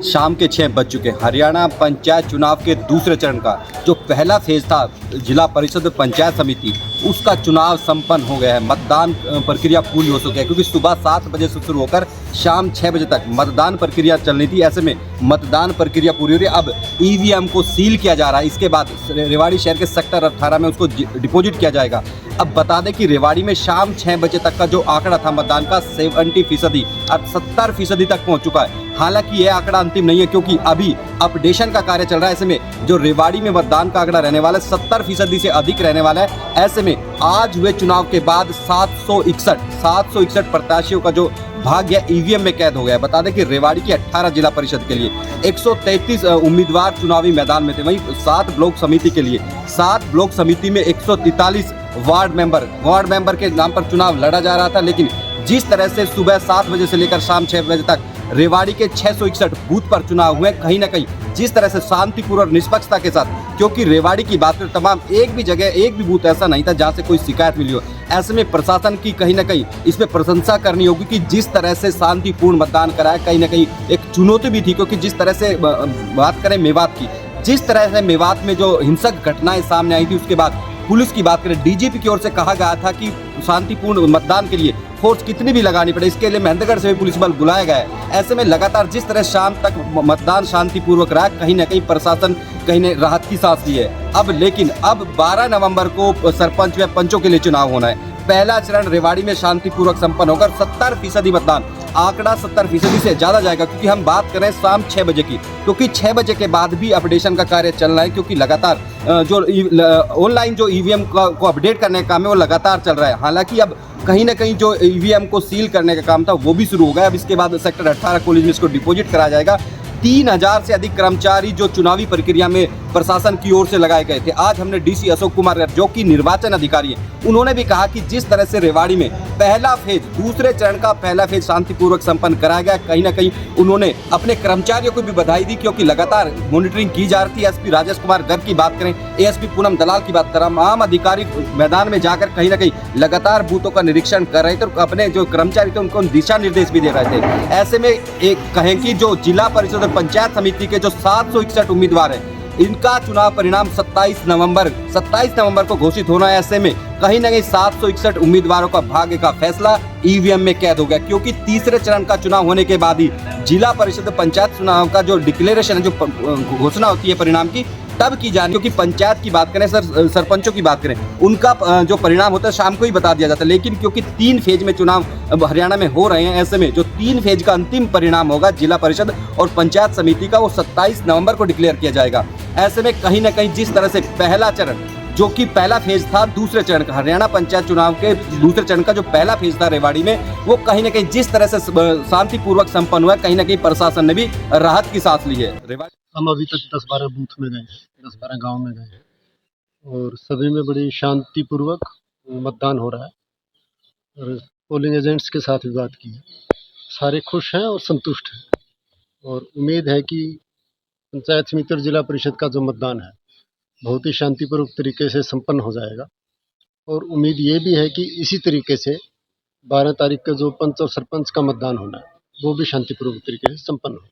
शाम के 6 बज चुके। हरियाणा पंचायत चुनाव के दूसरे चरण का जो पहला फेज था जिला परिषद पंचायत समिति, उसका चुनाव संपन्न हो गया है। मतदान प्रक्रिया पूरी हो चुकी है, क्योंकि सुबह 7 बजे से शुरू होकर शाम 6 बजे तक मतदान प्रक्रिया चलनी थी। ऐसे में मतदान प्रक्रिया पूरी हो रही है। अब ईवीएम को सील किया जा रहा है। इसके बाद रेवाड़ी शहर के सेक्टर 18 में उसको डिपॉजिट किया जाएगा। अब बता दें कि रेवाड़ी में शाम 6 बजे तक का जो आंकड़ा था मतदान का 70% अब 70% तक पहुंच चुका है। हालांकि यह आंकड़ा अंतिम नहीं है, क्योंकि अभी अपडेशन का कार्य चल रहा है। ऐसे में जो रेवाड़ी में मतदान का आंकड़ा रहने वाला है 70% से अधिक रहने वाला है। ऐसे में आज हुए चुनाव के बाद 761 प्रत्याशियों का जो भाग्य ईवीएम में कैद हो गया है। बता दें कि रेवाड़ी की 18 जिला परिषद के लिए 133 उम्मीदवार चुनावी मैदान में थे। वहीं 7 ब्लॉक समिति के लिए 7 ब्लॉक समिति में 143 वार्ड मेंबर के नाम पर चुनाव लड़ा जा रहा था। लेकिन जिस तरह से सुबह 7 बजे से लेकर शाम 6 बजे तक रेवाड़ी के 661 बूथ पर चुनाव हुए, कहीं ना कहीं जिस तरह से शांतिपूर्ण और निष्पक्षता के साथ, क्योंकि रेवाड़ी की बात करें तमाम एक भी बूथ ऐसा नहीं था जहां से कोई शिकायत मिली हो। ऐसे में प्रशासन की कहीं ना कहीं इसमें प्रशंसा करनी होगी कि जिस तरह से शांतिपूर्ण मतदान कराया। कहीं ना कहीं एक चुनौती भी थी, क्योंकि जिस तरह से बात करें मेवात की, जिस तरह से मेवात में जो हिंसक घटनाएं सामने आई थी, उसके बाद पुलिस की बात करें, डीजीपी की ओर से कहा गया था कि शांतिपूर्ण मतदान के लिए फोर्स कितनी भी लगानी पड़े, इसके लिए महेंद्रगढ़ से भी पुलिस बल बुलाया गया है। ऐसे में लगातार जिस तरह शाम तक मतदान शांतिपूर्वक रहा, कहीं ना कहीं प्रशासन कहीं ने राहत की सांस ली है। अब 12 नवंबर को सरपंच व पंचों के लिए चुनाव होना है। पहला चरण रेवाड़ी में शांतिपूर्वक संपन्न होकर 70% मतदान, आंकड़ा 70% से ज्यादा जाएगा, क्योंकि हम बात करें शाम 6 बजे की, क्योंकि 6 बजे के बाद भी अपडेशन का कार्य चल रहा है। क्योंकि लगातार जो ऑनलाइन जो ईवीएम को अपडेट करने का काम है वो लगातार चल रहा है। हालांकि अब कहीं ना कहीं जो ईवीएम को सील करने का काम था वो भी शुरू हो गया। अब इसके बाद सेक्टर 18 कॉलेज में इसको डिपॉजिट कराया जाएगा। 3000 से अधिक कर्मचारी जो चुनावी प्रक्रिया में प्रशासन की ओर से लगाए गए थे। आज हमने डीसी अशोक कुमार जो कि निर्वाचन अधिकारी हैं, उन्होंने भी कहा कि जिस तरह से रेवाड़ी में पहला फेज, दूसरे चरण का पहला फेज शांतिपूर्वक संपन्न कराया गया, कहीं ना कहीं उन्होंने अपने कर्मचारियों को भी बधाई दी, क्योंकि लगातार मॉनिटरिंग की जा रही थी। एसपी राजेश कुमार गर्ग की बात करें, एएसपी पूनम दलाल की बात करें, आम अधिकारी मैदान में जाकर कहीं ना कहीं लगातार बूथों का निरीक्षण कर रहे थे और अपने जो कर्मचारी थे उनको दिशा निर्देश भी दे रहे थे। ऐसे में एक कहें कि जो जिला परिषद पंचायत समिति के जो 761 उम्मीदवार हैं, इनका चुनाव परिणाम 27 नवंबर को घोषित होना है। ऐसे में कहीं ना कहीं 761 उम्मीदवारों का भाग्य का फैसला ईवीएम में कैद हो गया, क्योंकि तीसरे चरण का चुनाव होने के बाद ही जिला परिषद पंचायत चुनाव का जो डिक्लेरेशन है, जो घोषणा होती है परिणाम की, तब की जानी। क्योंकि पंचायत की बात करें, सरपंचों की बात करें, उनका जो परिणाम होता है शाम को ही बता दिया जाता है। लेकिन क्योंकि 3 फेज में चुनाव अब हरियाणा में हो रहे हैं, ऐसे में जो 3 फेज का अंतिम परिणाम होगा जिला परिषद और पंचायत समिति का, वो 27 नवंबर को डिक्लेयर किया जाएगा। ऐसे में कहीं ना कहीं जिस तरह से पहला चरण जो कि पहला फेज था दूसरे चरण का, हरियाणा पंचायत चुनाव के दूसरे चरण का जो पहला फेज था रेवाड़ी में, वो कहीं ना कहीं जिस तरह से शांतिपूर्वक संपन्न हुआ, कहीं ना कहीं प्रशासन ने भी राहत की सांस ली है। रेवाड़ी हम अभी तक 10-12 बूथ में गए हैं, 10-12 गांव में गए हैं, और सभी में बड़ी शांतिपूर्वक मतदान हो रहा है। और पोलिंग एजेंट्स के साथ भी बात की है, सारे खुश हैं और संतुष्ट हैं, और उम्मीद है कि पंचायत समिति और जिला परिषद का जो मतदान है बहुत ही शांतिपूर्वक तरीके से संपन्न हो जाएगा। और उम्मीद ये भी है कि इसी तरीके से 12 तारीख का जो पंच और सरपंच का मतदान होना है वो भी शांतिपूर्वक तरीके से संपन्न हो।